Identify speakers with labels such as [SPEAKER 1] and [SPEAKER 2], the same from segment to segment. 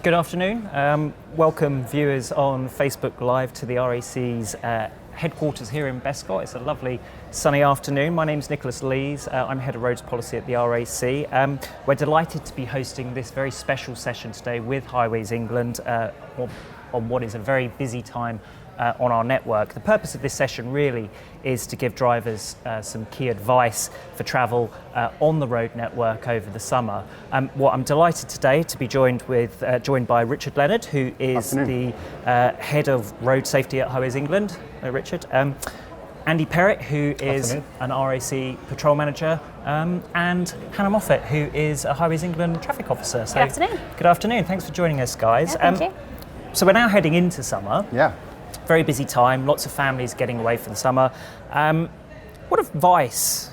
[SPEAKER 1] Good afternoon. Welcome viewers on Facebook Live to the RAC's headquarters here in Bescot. It's a lovely sunny afternoon. My name's Nicholas Lees. I'm Head of Roads Policy at the RAC. We're delighted to be hosting this very special session today with Highways England on what is a very busy time on our network. The purpose of this session really is to give drivers some key advice for travel on the road network over the summer. I'm delighted today to be joined by Richard Leonard, who is the Head of Road Safety at Highways England. Richard. Andy Perrett, who is an RAC Patrol Manager, and Hannah Moffat, who is a Highways England Traffic Officer. So,
[SPEAKER 2] good afternoon.
[SPEAKER 1] Good afternoon. Thanks for joining us, guys.
[SPEAKER 2] Yeah, thank you.
[SPEAKER 1] So we're now heading into summer.
[SPEAKER 3] Yeah.
[SPEAKER 1] Very busy time, lots of families getting away for the summer. What advice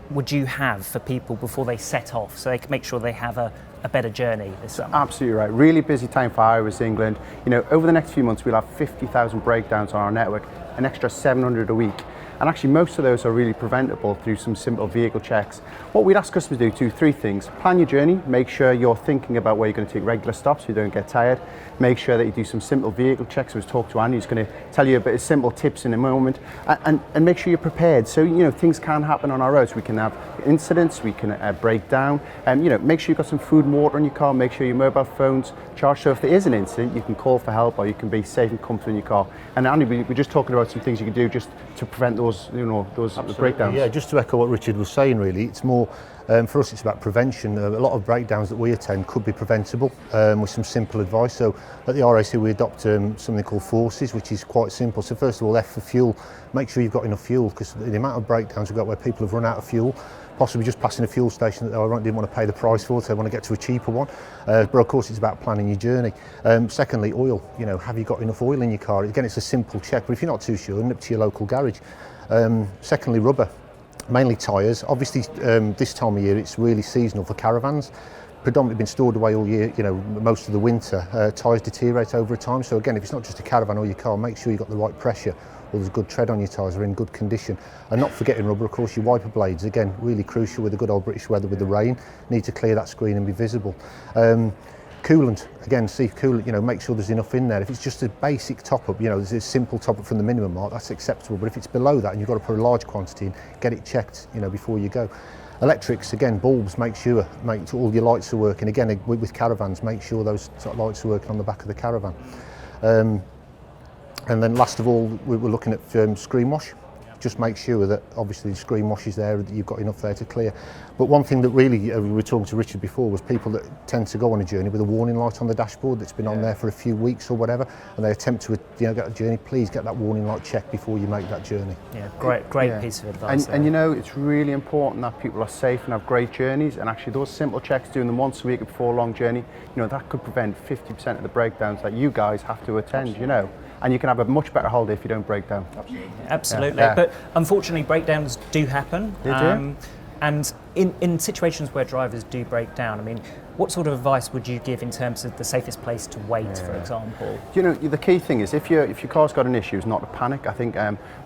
[SPEAKER 1] would you have for people before they set off so they can make sure they have a better journey this summer?
[SPEAKER 3] Absolutely right. Really busy time for Highways England. You know, over the next few months we'll have 50,000 breakdowns on our network, an extra 700 a week. And actually most of those are really preventable through some simple vehicle checks. What we'd ask customers to do, three things. Plan your journey, make sure you're thinking about where you're going to take regular stops so you don't get tired. Make sure that you do some simple vehicle checks. So I was talking to Andy, who's going to tell you a bit of simple tips in a moment. And make sure you're prepared. So, you know, things can happen on our roads. We can have incidents, we can break down. You know, make sure you've got some food and water in your car. Make sure your mobile phone's charged. So if there is an incident, you can call for help or you can be safe and comfortable in your car. And Andy, we're just talking about some things you can do just to prevent those breakdowns.
[SPEAKER 4] Yeah, just to echo what Richard was saying, really, it's more for us. It's about prevention. A lot of breakdowns that we attend could be preventable with some simple advice. So at the RAC we adopt something called forces, which is quite simple. So first of all, F for fuel. Make sure you've got enough fuel, because the amount of breakdowns we've got where people have run out of fuel, possibly just passing a fuel station that they didn't want to pay the price for, so they want to get to a cheaper one. But of course it's about planning your journey. Secondly, oil. You know, have you got enough oil in your car? Again, it's a simple check, but if you're not too sure, nip to your local garage. Secondly, rubber, mainly tyres. Obviously this time of year it's really seasonal for caravans, predominantly been stored away all year, you know, most of the winter. Tyres deteriorate over time, so again, if it's not just a caravan or your car, make sure you've got the right pressure or there's good tread on your tyres, are in good condition. And not forgetting rubber, of course, your wiper blades, again, really crucial with the good old British weather with the rain, need to clear that screen and be visible. Coolant, again, see coolant, you know, make sure there's enough in there. If it's just a basic top-up, you know, there's a simple top-up from the minimum mark, that's acceptable. But if it's below that and you've got to put a large quantity in, get it checked, you know, before you go. Electrics, again, bulbs, make sure all your lights are working. Again, with caravans, make sure those sort of lights are working on the back of the caravan. And then last of all, we're looking at screen wash. Just make sure that obviously the screen wash is there, that you've got enough there to clear. But one thing that really, we were talking to Richard before, was people that tend to go on a journey with a warning light on the dashboard that's been on there for a few weeks or whatever, and they attempt to get a journey. Please get that warning light checked before you make that journey.
[SPEAKER 1] Yeah, great piece of advice.
[SPEAKER 3] And you know, it's really important that people are safe and have great journeys, and actually those simple checks, doing them once a week before a long journey, you know, that could prevent 50% of the breakdowns that you guys have to attend. Absolutely. You know. And you can have a much better holiday if you don't break down.
[SPEAKER 1] Absolutely. Yeah. But unfortunately, breakdowns do happen.
[SPEAKER 3] They do.
[SPEAKER 1] And in situations where drivers do break down, I mean, what sort of advice would you give in terms of the safest place to wait, for example? You
[SPEAKER 3] know, the key thing is if your car's got an issue, is not to panic. I think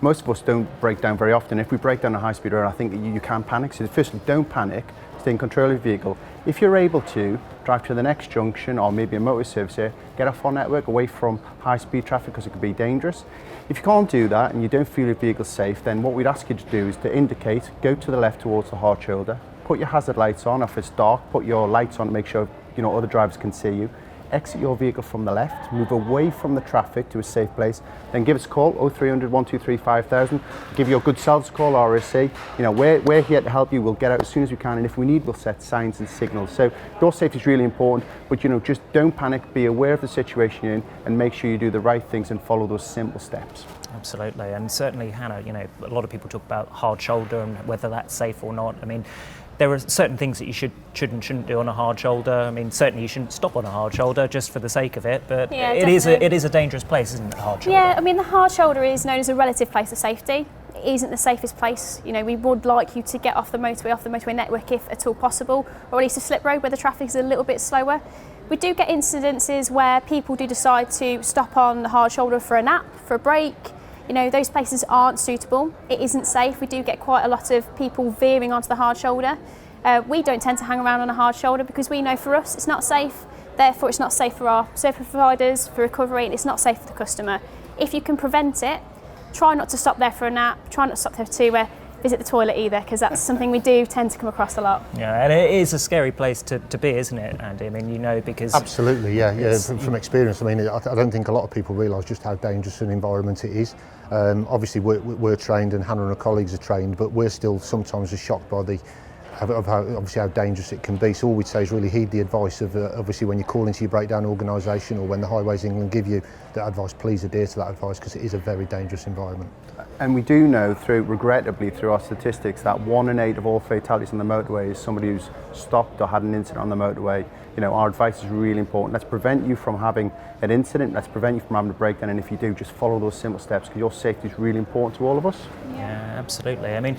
[SPEAKER 3] most of us don't break down very often. If we break down a high-speed road, I think you can panic. So firstly, don't panic. Stay in control of your vehicle. If you're able to, drive to the next junction or maybe a motor service here, get off our network, away from high-speed traffic, because it could be dangerous. If you can't do that and you don't feel your vehicle's safe, then what we'd ask you to do is to indicate, go to the left towards the hard shoulder, put your hazard lights on. If it's dark, put your lights on to make sure, you know, other drivers can see you. Exit your vehicle from the left, move away from the traffic to a safe place, then give us a call, 0300 123 5000, give your good selves a call, RAC. You know, we're here to help you. We'll get out as soon as we can, and if we need, we'll set signs and signals. So door safety is really important, but you know, just don't panic, be aware of the situation you're in, and make sure you do the right things and follow those simple steps.
[SPEAKER 1] Absolutely, and certainly, Hannah, you know, a lot of people talk about hard shoulder and whether that's safe or not. I mean, there are certain things that you should and shouldn't do on a hard shoulder. I mean, certainly you shouldn't stop on a hard shoulder just for the sake of it, but
[SPEAKER 2] yeah,
[SPEAKER 1] it is a dangerous place, isn't it, a hard shoulder?
[SPEAKER 2] Yeah, I mean, the hard shoulder is known as a relative place of safety. It isn't the safest place. You know, we would like you to get off the motorway network if at all possible, or at least a slip road where the traffic is a little bit slower. We do get incidences where people do decide to stop on the hard shoulder for a nap, for a break. You know, those places aren't suitable. It isn't safe. We do get quite a lot of people veering onto the hard shoulder. We don't tend to hang around on a hard shoulder because we know for us it's not safe. Therefore, it's not safe for our service providers, for recovery, and it's not safe for the customer. If you can prevent it, try not to stop there for a nap, try not to stop there to visit the toilet either, because that's something we do tend to come across a lot.
[SPEAKER 1] Yeah, and it is a scary place to be, isn't it, Andy? I mean, you know, because...
[SPEAKER 4] Absolutely, yeah. From experience, I mean, I don't think a lot of people realise just how dangerous an environment it is. Obviously, we're trained, and Hannah and her colleagues are trained, but we're still sometimes as shocked by how dangerous it can be. So all we'd say is really heed the advice of, obviously, when you call into your breakdown organisation or when the Highways England give you that advice, please adhere to that advice, because it is a very dangerous environment.
[SPEAKER 3] And we do know, regrettably, through our statistics, that 1 in 8 of all fatalities on the motorway is somebody who's stopped or had an incident on the motorway. You know, our advice is really important. Let's prevent you from having an incident. Let's prevent you from having a breakdown. And if you do, just follow those simple steps, because your safety is really important to all of us.
[SPEAKER 1] Yeah, absolutely. I mean,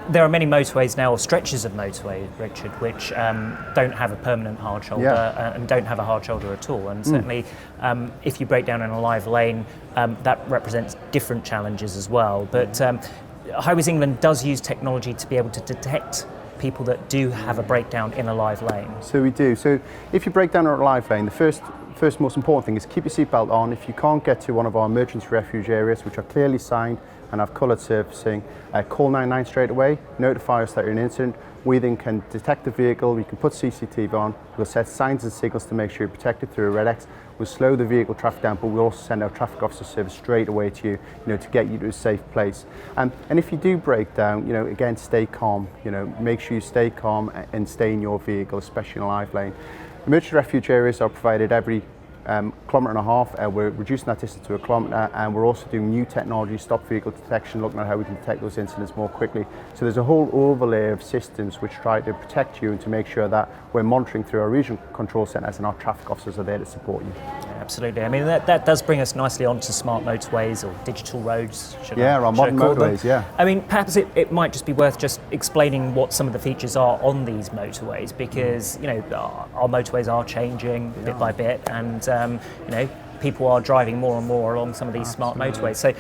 [SPEAKER 1] there are many motorways now, or stretches of motorway, Richard, which don't have a permanent hard shoulder and don't have a hard shoulder at all. And certainly, if you break down in a live lane, that represents different challenges as well. But Highways England does use technology to be able to detect people that do have a breakdown in a live lane.
[SPEAKER 3] So we do. So if you break down in a live lane, the first most important thing is keep your seatbelt on. If you can't get to one of our emergency refuge areas, which are clearly signed and have coloured surfacing, call 999 straight away, notify us that you're in an incident. We then can detect the vehicle, we can put CCTV on, we'll set signs and signals to make sure you're protected through a red X. We'll slow the vehicle traffic down, but we'll also send our traffic officer service straight away to you, to get you to a safe place. And if you do break down, again, stay calm. Make sure you stay calm and stay in your vehicle, especially in a live lane. Emergency refuge areas are provided every kilometre and a half. We're reducing that distance to a kilometre, and we're also doing new technology, stop vehicle detection, looking at how we can detect those incidents more quickly. So there's a whole overlay of systems which try to protect you and to make sure that we're monitoring through our regional control centres, and our traffic officers are there to support you.
[SPEAKER 1] Absolutely. I mean, that does bring us nicely onto smart motorways, or digital roads.
[SPEAKER 3] Our modern motorways, yeah.
[SPEAKER 1] I mean, perhaps it might just be worth just explaining what some of the features are on these motorways, because, our motorways are changing bit by bit, and, people are driving more and more along some of these smart motorways. So,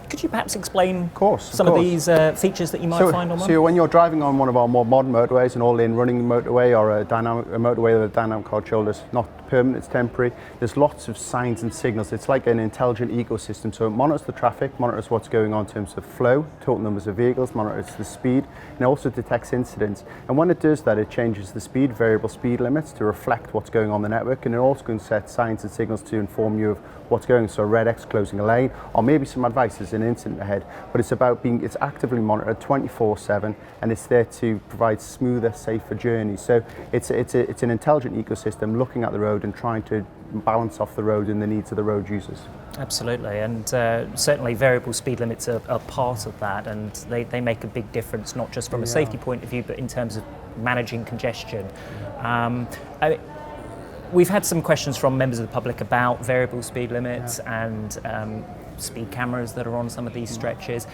[SPEAKER 1] could you perhaps explain some of these features that you might find on one?
[SPEAKER 3] So when you're driving on one of our more modern motorways, an all-in running motorway, or a motorway with a dynamic hard shoulder, it's not permanent, it's temporary. There's lots of signs and signals. It's like an intelligent ecosystem. So it monitors the traffic, monitors what's going on in terms of flow, total numbers of vehicles, monitors the speed, and it also detects incidents. And when it does that, it changes the speed, variable speed limits, to reflect what's going on the network, and it also can set signs and signals to inform you of what's going on. So a red X closing a lane, or maybe some advice is an incident ahead. But it's actively monitored 24/7, and it's there to provide smoother, safer journeys. So it's an intelligent ecosystem looking at the road and trying to balance off the road and the needs of the road users.
[SPEAKER 1] Absolutely, and certainly variable speed limits are part of that, and they make a big difference, not just from a safety point of view, but in terms of managing congestion. We've had some questions from members of the public about variable speed limits and speed cameras that are on some of these stretches.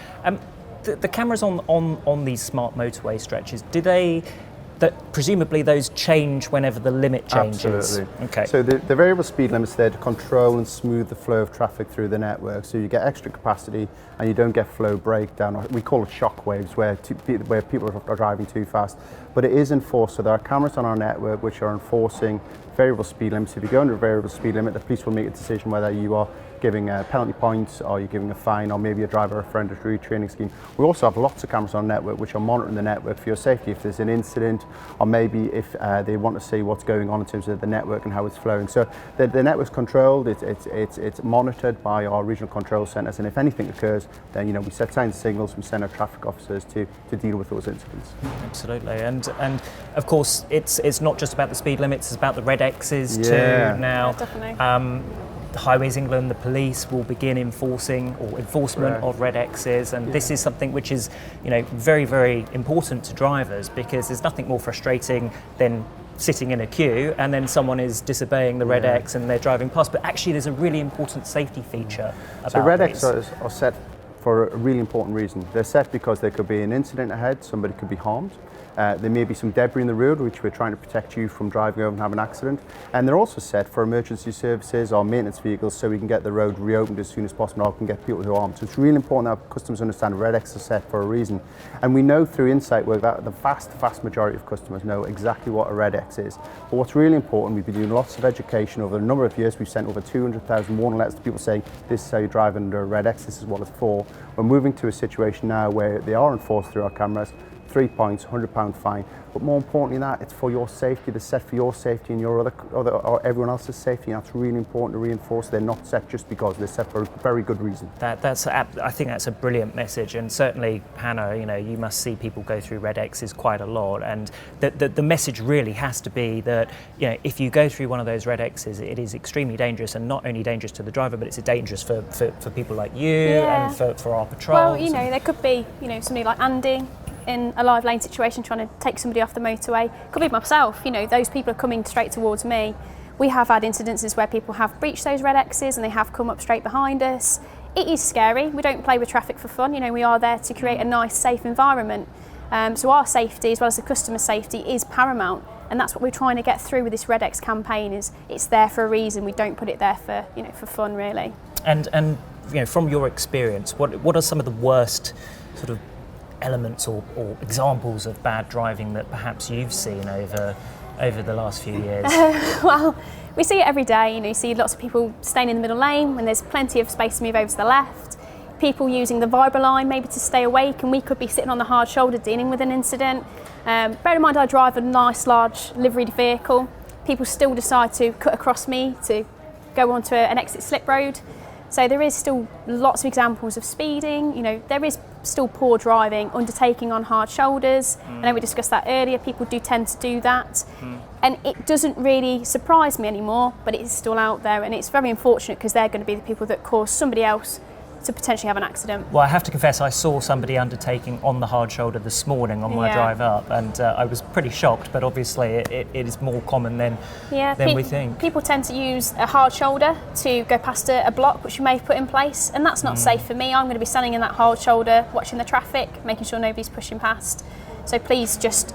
[SPEAKER 1] The cameras on these smart motorway stretches, presumably those change whenever the limit changes?
[SPEAKER 3] Absolutely.
[SPEAKER 1] Okay.
[SPEAKER 3] So the variable speed limit's there to control and smooth the flow of traffic through the network. So you get extra capacity and you don't get flow breakdown. We call it shock waves, where people are driving too fast. But it is enforced. So there are cameras on our network which are enforcing variable speed limits. If you go under a variable speed limit, the police will make a decision whether you are giving penalty points, or you're giving a fine, or maybe a driver offender retraining scheme. We also have lots of cameras on the network which are monitoring the network for your safety if there's an incident, or maybe if they want to see what's going on in terms of the network and how it's flowing. So the network's controlled, it's monitored by our regional control centres, and if anything occurs, then we set signs and signals, we send our traffic officers to deal with those incidents.
[SPEAKER 1] Absolutely, and of course it's not just about the speed limits, it's about the red X's too now.
[SPEAKER 2] Yeah, definitely.
[SPEAKER 1] Highways England, the police will begin enforcement of red X's, and this is something which is, very, very important to drivers, because there's nothing more frustrating than sitting in a queue and then someone is disobeying the red X and they're driving past. But actually, there's a really important safety feature about
[SPEAKER 3] so red
[SPEAKER 1] these.
[SPEAKER 3] X are set for a really important reason. They're set because there could be an incident ahead, somebody could be harmed. There may be some debris in the road, which we're trying to protect you from driving over and having an accident. And they're also set for emergency services or maintenance vehicles, so we can get the road reopened as soon as possible, or can get people who are armed. So it's really important that customers understand Red X is set for a reason. And we know through insight work that the vast majority of customers know exactly what a Red X is. But what's really important, we've been doing lots of education over a number of years. We've sent over 200,000 warning letters to people saying, this is how you drive under a Red X, this is what it's for. We're moving to a situation now where they are enforced through our cameras. 3 points, £100 fine. But more importantly than that, it's for your safety. They're set for your safety and your other or everyone else's safety. And that's really important to reinforce. They're not set just because, they're set for a very good reason.
[SPEAKER 1] I think that's a brilliant message, and certainly, Hannah, you must see people go through Red X's quite a lot, and the message really has to be that if you go through one of those Red X's, it is extremely dangerous, and not only dangerous to the driver, but it's dangerous for people like you and for our patrols.
[SPEAKER 2] Well, there could be somebody like Andy in a live lane situation trying to take somebody off the motorway. Could be myself. Those people are coming straight towards me. We have had incidences where people have breached those Red X's and they have come up straight behind us. It is scary. We don't play with traffic for fun. We are there to create a nice, safe environment. So our safety, as well as the customer safety, is paramount. And that's what we're trying to get through with this Red X campaign. Is it's there for a reason. We don't put it there for for fun, really.
[SPEAKER 1] And from your experience, what are some of the worst sort of elements or examples of bad driving that perhaps you've seen over the last few years?
[SPEAKER 2] Well, we see it every day. You see lots of people staying in the middle lane when there's plenty of space to move over to the left. People using the vibra line maybe to stay awake, and we could be sitting on the hard shoulder dealing with an incident. Bear in mind, I drive a nice large liveried vehicle. People still decide to cut across me to go onto an exit slip road. So there is still lots of examples of speeding. There is still poor driving, undertaking on hard shoulders. I know we discussed that earlier. People do tend to do that. And it doesn't really surprise me anymore, but it is still out there. And it's very unfortunate because they're going to be the people that cause somebody else to potentially have an accident.
[SPEAKER 1] Well, I have to confess, I saw somebody undertaking on the hard shoulder this morning on my drive up, and I was pretty shocked, but obviously it is more common than we think.
[SPEAKER 2] People tend to use a hard shoulder to go past a block which you may have put in place, and that's not safe for me. I'm going to be standing in that hard shoulder, watching the traffic, making sure nobody's pushing past. So please just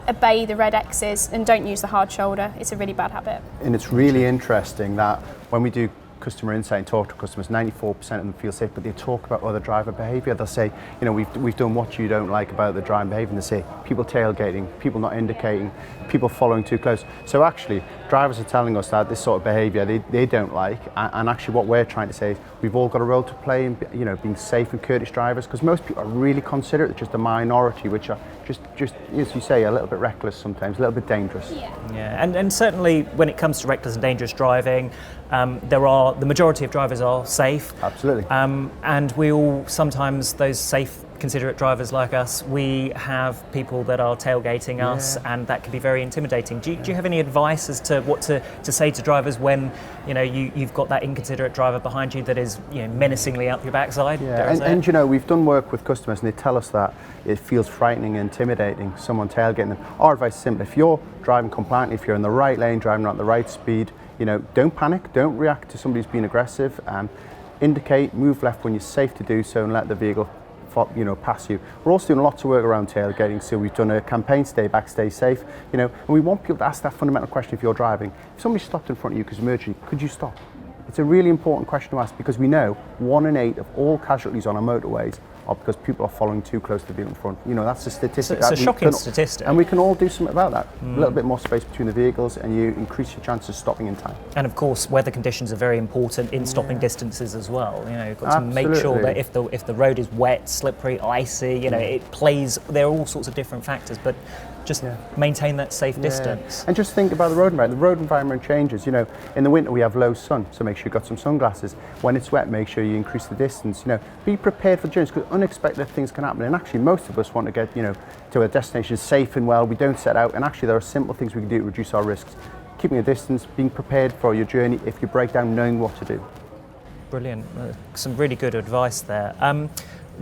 [SPEAKER 2] obey the Red X's and don't use the hard shoulder. It's a really bad habit.
[SPEAKER 3] And it's really interesting that when we do customer insight and talk to customers, 94% of them feel safe, but they talk about other driver behaviour. They'll say, we've done what you don't like about the driving behaviour, and they say people tailgating, people not indicating, people following too close. So actually, drivers are telling us that this sort of behaviour they don't like, and actually what we're trying to say is we've all got a role to play in being safe and courteous drivers, because most people are really considerate. It's just a minority which are just as you say, a little bit reckless sometimes, a little bit dangerous.
[SPEAKER 1] Yeah, and certainly when it comes to reckless and dangerous driving, the majority of drivers are safe.
[SPEAKER 3] Absolutely.
[SPEAKER 1] And we all, sometimes those safe, considerate drivers like us, we have people that are tailgating us, and that can be very intimidating. Do you have any advice as to what to say to drivers when you've got that inconsiderate driver behind you that is menacingly up your backside?
[SPEAKER 3] Yeah, and we've done work with customers, and they tell us that it feels frightening and intimidating, someone tailgating them. Our advice is simple: if you're driving compliantly, if you're in the right lane, driving at the right speed, don't panic, don't react to somebody who's being aggressive. Indicate, move left when you're safe to do so, and let the vehicle pass you. We're also doing lots of work around tailgating, so we've done a campaign, Stay Back, Stay Safe, and we want people to ask that fundamental question. If you're driving, if somebody stopped in front of you because of emergency, could you stop? It's a really important question to ask, because we know 1 in 8 of all casualties on our motorways are because people are following too close to the vehicle in front. That's a statistic.
[SPEAKER 1] It's a shocking statistic.
[SPEAKER 3] And we can all do something about that. A little bit more space between the vehicles, and you increase your chances of stopping in time.
[SPEAKER 1] And of course, weather conditions are very important in stopping distances as well. You've got to make sure that if the road is wet, slippery, icy, it plays. There are all sorts of different factors, but just maintain that safe distance. And
[SPEAKER 3] just think about the road environment. The road environment changes. In the winter we have low sun, so make sure you've got some sunglasses. When it's wet, make sure you increase the distance. Be prepared for journeys, because unexpected things can happen. And actually, most of us want to get to a destination safe and well. We don't set out, and actually there are simple things we can do to reduce our risks. Keeping a distance, being prepared for your journey. If you break down, knowing what to do.
[SPEAKER 1] Brilliant. Some really good advice there.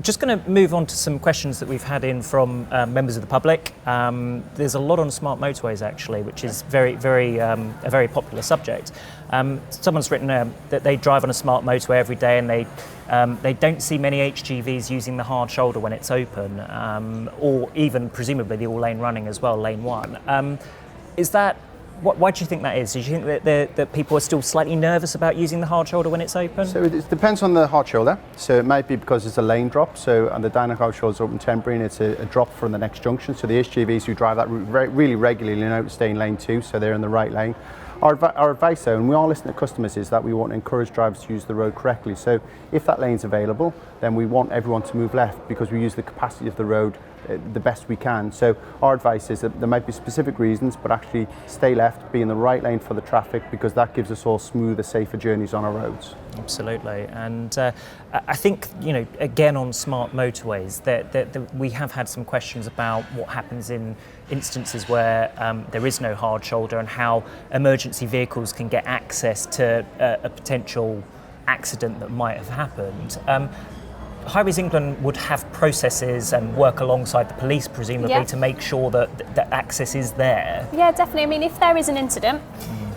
[SPEAKER 1] just going to move on to some questions that we've had in from members of the public. There's a lot on smart motorways actually, which is a very popular subject. Someone's written that they drive on a smart motorway every day and they don't see many HGVs using the hard shoulder when it's open, or even presumably the all-lane running as well, lane one. Is that why do you think that is? Do you think that people are still slightly nervous about using the hard shoulder when it's open?
[SPEAKER 3] So it depends on the hard shoulder. So it might be because it's a lane drop. So and the dynamic hard shoulder is open temporary and it's a drop from the next junction. So the HGVs who drive that route really regularly know to stay in lane 2, so they're in the right lane. Our advice though, and we are listening to customers, is that we want to encourage drivers to use the road correctly. So if that lane's available, then we want everyone to move left because we use the capacity of the road the best we can. So our advice is that there might be specific reasons, but actually stay left, be in the right lane for the traffic, because that gives us all smoother, safer journeys on our roads.
[SPEAKER 1] Absolutely, and I think, you know, again on smart motorways, that we have had some questions about what happens in instances where there is no hard shoulder and how emergency vehicles can get access to a potential accident that might have happened. Highways England would have processes and work alongside the police, presumably, to make sure that access is there. Yeah,
[SPEAKER 2] definitely. I mean, if there is an incident,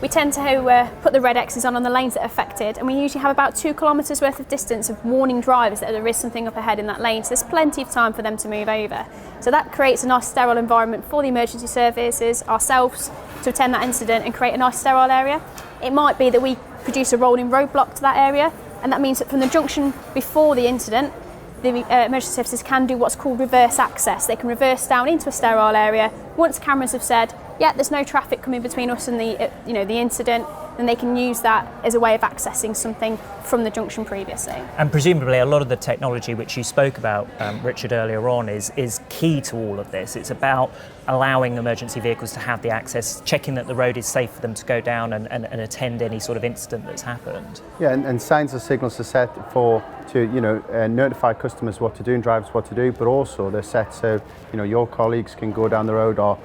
[SPEAKER 2] we tend to put the red X's on the lanes that are affected, and we usually have about 2 kilometres worth of distance of warning drivers that there is something up ahead in that lane, so there's plenty of time for them to move over. So that creates a nice sterile environment for the emergency services, ourselves, to attend that incident and create a nice sterile area. It might be that we produce a rolling roadblock to that area, and that means that from the junction before the incident, the emergency services can do what's called reverse access. They can reverse down into a sterile area. Once cameras have said, yeah, there's no traffic coming between us and the incident, then they can use that as a way of accessing something from the junction previously.
[SPEAKER 1] And presumably a lot of the technology which you spoke about, Richard, earlier on is key to all of this. It's about allowing emergency vehicles to have the access, checking that the road is safe for them to go down and attend any sort of incident that's happened.
[SPEAKER 3] Yeah, and signs and signals are set to notify customers what to do and drivers what to do, but also they're set so your colleagues can go down the road, or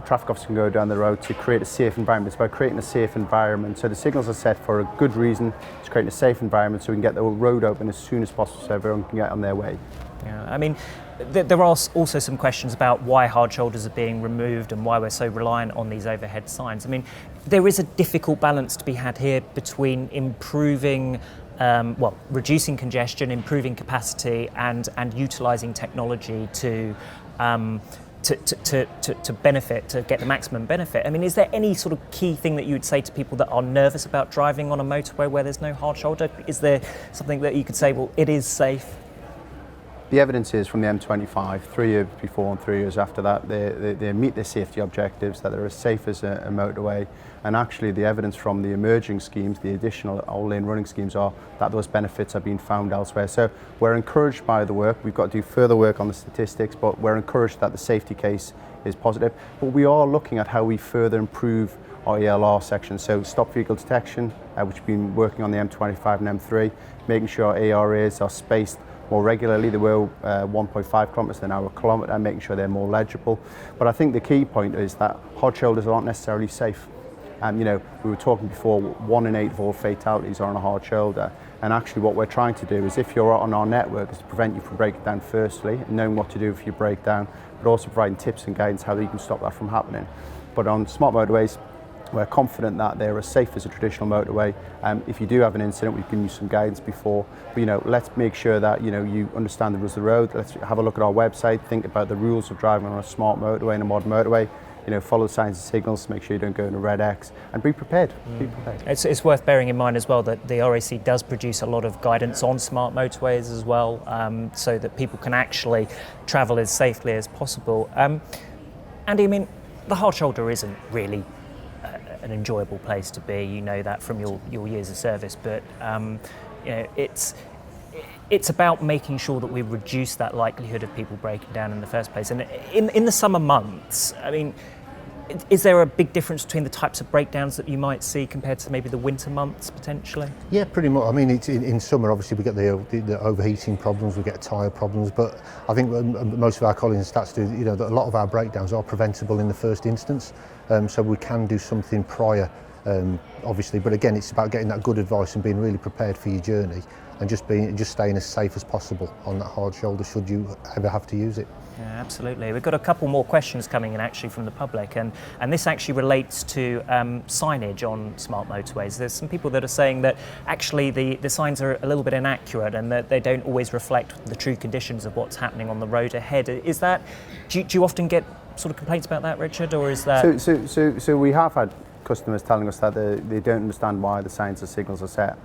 [SPEAKER 3] traffic officers can go down the road to create a safe environment. It's about creating a safe environment. So the signals are set for a good reason, to create a safe environment so we can get the road open as soon as possible so everyone can get on their way.
[SPEAKER 1] Yeah, I mean, there are also some questions about why hard shoulders are being removed and why we're so reliant on these overhead signs. I mean, there is a difficult balance to be had here between improving reducing congestion, improving capacity, and utilising technology to benefit, to get the maximum benefit. I mean, is there any sort of key thing that you would say to people that are nervous about driving on a motorway where there's no hard shoulder? Is there something that you could say, well, it is safe?
[SPEAKER 3] The evidence is from the M25, 3 years before and 3 years after that, they meet their safety objectives, that they're as safe as a motorway. And actually the evidence from the emerging schemes, the additional all-lane running schemes, are that those benefits are being found elsewhere. So we're encouraged by the work. We've got to do further work on the statistics, but we're encouraged that the safety case is positive. But we are looking at how we further improve our ELR section. So stop vehicle detection, which we've been working on the M25 and M3, making sure our ARAs are spaced more regularly. They were 1.5 kilometres, they're now a kilometre, and making sure they're more legible. But I think the key point is that hard shoulders aren't necessarily safe. We were talking before, 1 in 8 of all fatalities are on a hard shoulder. And actually what we're trying to do is, if you're on our network, is to prevent you from breaking down firstly, knowing what to do if you break down, but also providing tips and guidance how you can stop that from happening. But on smart motorways, we're confident that they're as safe as a traditional motorway. If you do have an incident, we've given you some guidance before. But let's make sure that you understand the rules of the road. Let's have a look at our website, think about the rules of driving on a smart motorway and a modern motorway. Follow the signs and signals, make sure you don't go in a red X, and be prepared. Be prepared.
[SPEAKER 1] It's worth bearing in mind as well that the RAC does produce a lot of guidance on smart motorways as well, so that people can actually travel as safely as possible. Andy, I mean, the hard shoulder isn't really an enjoyable place to be. You know that from your years of service, but it's about making sure that we reduce that likelihood of people breaking down in the first place. And in the summer months, I mean, is there a big difference between the types of breakdowns that you might see compared to maybe the winter months potentially?
[SPEAKER 4] Yeah, pretty much. I mean, it's in summer, obviously, we get the overheating problems, we get tyre problems, but I think most of our colleagues and stats do, that a lot of our breakdowns are preventable in the first instance, so we can do something prior, obviously, but again, it's about getting that good advice and being really prepared for your journey. and just staying as safe as possible on that hard shoulder should you ever have to use it.
[SPEAKER 1] Yeah, absolutely. We've got a couple more questions coming in actually from the public, and this actually relates to signage on smart motorways. There's some people that are saying that actually the signs are a little bit inaccurate and that they don't always reflect the true conditions of what's happening on the road ahead. Is that, do you often get sort of complaints about that, Richard, or is that...
[SPEAKER 3] So we have had customers telling us that they don't understand why the signs and signals are set.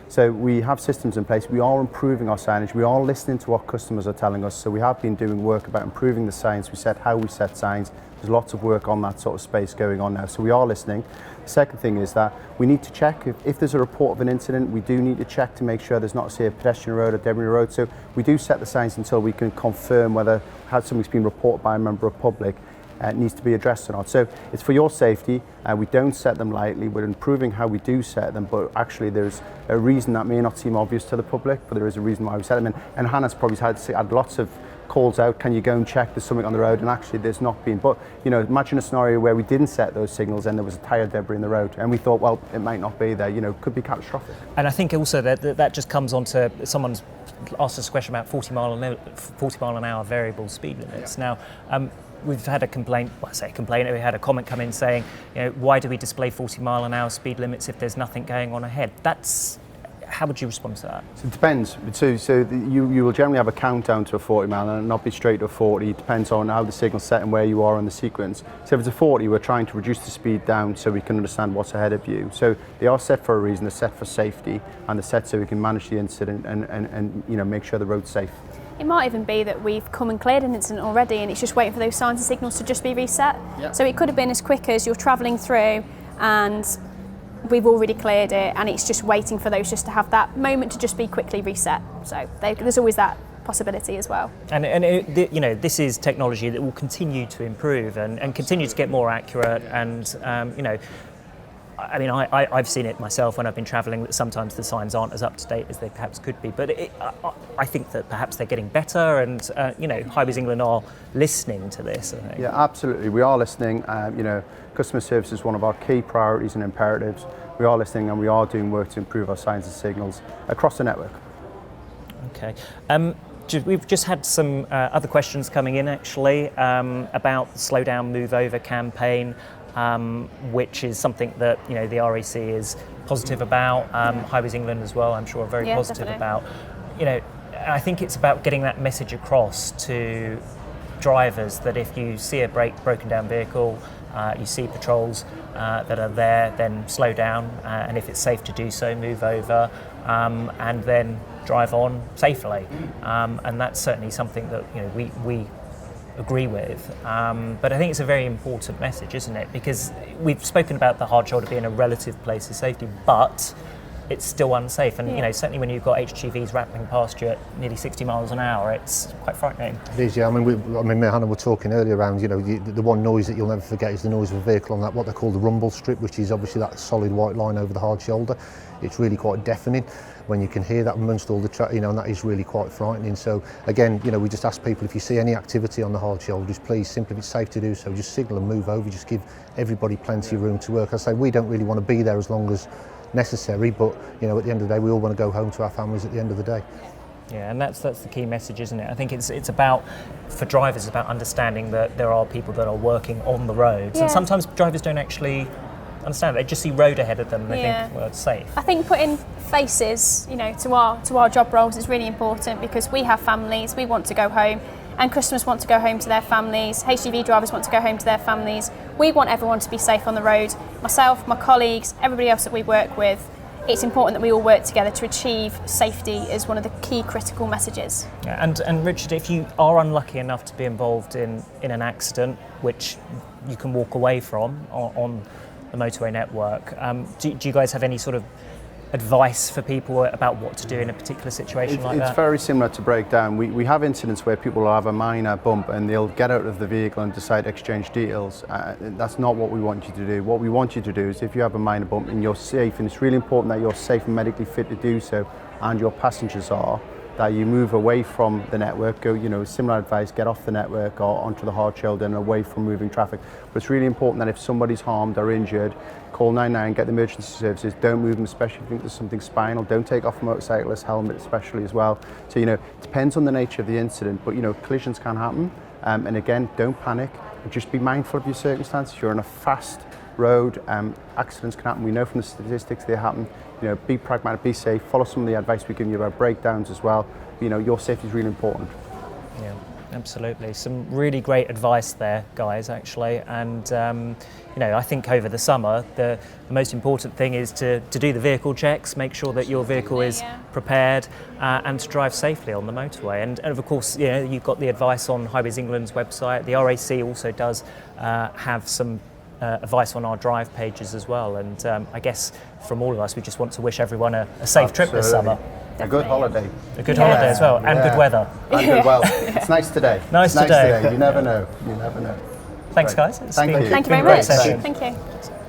[SPEAKER 3] So we have systems in place. We are improving our signage. We are listening to what customers are telling us. So we have been doing work about improving the signs. We set how we set signs. There's lots of work on that sort of space going on now. So we are listening. The second thing is that we need to check if there's a report of an incident. We do need to check to make sure there's not, say, a pedestrian road or debris road. So we do set the signs until we can confirm whether something's been reported by a member of public. Needs to be addressed or not. So it's for your safety. We don't set them lightly. We're improving how we do set them, but actually there's a reason that may not seem obvious to the public, but there is a reason why we set them. And Hannah's probably had lots of calls out, can you go and check there's something on the road, and actually there's not been. But imagine a scenario where we didn't set those signals and there was a tyre debris in the road, and we thought, well, it might not be there, could be catastrophic.
[SPEAKER 1] And I think also that just comes on to, someone's asked us a question about 40 mile an hour variable speed limits.
[SPEAKER 3] Yeah.
[SPEAKER 1] Now, we've had a complaint, we had a comment come in saying, why do we display 40 mile an hour speed limits if there's nothing going on ahead? How would you respond to that?
[SPEAKER 3] So it depends. So you will generally have a countdown to a 40 mile and not be straight to a 40. It depends on how the signal's set and where you are in the sequence. So if it's a 40, we're trying to reduce the speed down so we can understand what's ahead of you. So they are set for a reason. They're set for safety, and they're set so we can manage the incident and make sure the road's safe.
[SPEAKER 2] It might even be that we've come and cleared an incident already and it's just waiting for those signs and signals to just be reset.
[SPEAKER 3] Yeah.
[SPEAKER 2] So it could have been as quick as you're travelling through and we've already cleared it and it's just waiting for those just to have that moment to just be quickly reset. So there's always that possibility as well.
[SPEAKER 1] And this is technology that will continue to improve and continue to get more accurate, and I've seen it myself when I've been travelling that sometimes the signs aren't as up to date as they perhaps could be, but I think that perhaps they're getting better, and Highways England are listening to this, I think.
[SPEAKER 3] Yeah, absolutely, we are listening. Customer service is one of our key priorities and imperatives. We are listening and we are doing work to improve our signs and signals across the network.
[SPEAKER 1] Okay. We've just had some other questions coming in actually about the Slow Down Move Over campaign. Which is something that the RAC is positive about. Highways England as well, I'm sure, are very positive
[SPEAKER 2] definitely.
[SPEAKER 1] about. I think it's about getting that message across to drivers that if you see a broken down vehicle, you see patrols that are there, then slow down, and if it's safe to do so, move over, and then drive on safely. And that's certainly something that we agree with, but I think it's a very important message, isn't it? Because we've spoken about the hard shoulder being a relative place of safety, but it's still unsafe, and certainly when you've got HGVs rattling past you at nearly 60 miles an hour, it's quite frightening.
[SPEAKER 4] It is, yeah. Me and Hannah were talking earlier around, the one noise that you'll never forget is the noise of a vehicle on that, what they call the rumble strip, which is obviously that solid white line over the hard shoulder. It's really quite deafening when you can hear that amongst all the and that is really quite frightening. So again, we just ask people, if you see any activity on the hard shoulders, please, simply if it's safe to do so, just signal and move over, just give everybody plenty of room to work. I say we don't really want to be there as long as necessary, but at the end of the day we all want to go home to our families at the end of the day.
[SPEAKER 1] Yeah, and that's the key message, isn't it? I think it's about, for drivers, about understanding that there are people that are working on the roads, and sometimes drivers don't actually understand. They just see road ahead of them and they think, well, it's safe.
[SPEAKER 2] I think putting faces, to our job roles is really important, because we have families, we want to go home, and customers want to go home to their families, HGV drivers want to go home to their families. We want everyone to be safe on the road. Myself, my colleagues, everybody else that we work with, it's important that we all work together to achieve safety as one of the key critical messages.
[SPEAKER 1] Yeah, and Richard, if you are unlucky enough to be involved in an accident, which you can walk away from on the motorway network, do you guys have any sort of advice for people about what to do in a particular situation like that?
[SPEAKER 3] It's very similar to breakdown. We have incidents where people will have a minor bump and they'll get out of the vehicle and decide to exchange details. That's not what we want you to do. What we want you to do is, if you have a minor bump and you're safe, and it's really important that you're safe and medically fit to do so, and your passengers are, that you move away from the network, go, similar advice, get off the network or onto the hard shoulder and away from moving traffic. But it's really important that if somebody's harmed or injured, call 999, get the emergency services, don't move them, especially if you think there's something spinal, don't take off a motorcyclist helmet especially as well. So, it depends on the nature of the incident, but, collisions can happen. And again, don't panic, and just be mindful of your circumstances. If you're on a fast road, accidents can happen. We know from the statistics they happen. Be pragmatic, be safe, follow some of the advice we've given you about breakdowns as well. Your safety is really important.
[SPEAKER 1] Yeah, absolutely. Some really great advice there, guys, actually. And, I think over the summer, the most important thing is to do the vehicle checks, make sure that your vehicle is prepared and to drive safely on the motorway. And of course, you've got the advice on Highways England's website. The RAC also does have some advice on our drive pages as well, and I guess from all of us we just want to wish everyone a safe trip this summer.
[SPEAKER 3] A good holiday.
[SPEAKER 1] A good holiday as well, and good weather.
[SPEAKER 3] And good weather. It's nice today.
[SPEAKER 1] Nice today.
[SPEAKER 3] You never know.
[SPEAKER 1] Thanks guys.
[SPEAKER 3] Thank you.
[SPEAKER 2] Thank you very much. Thank you.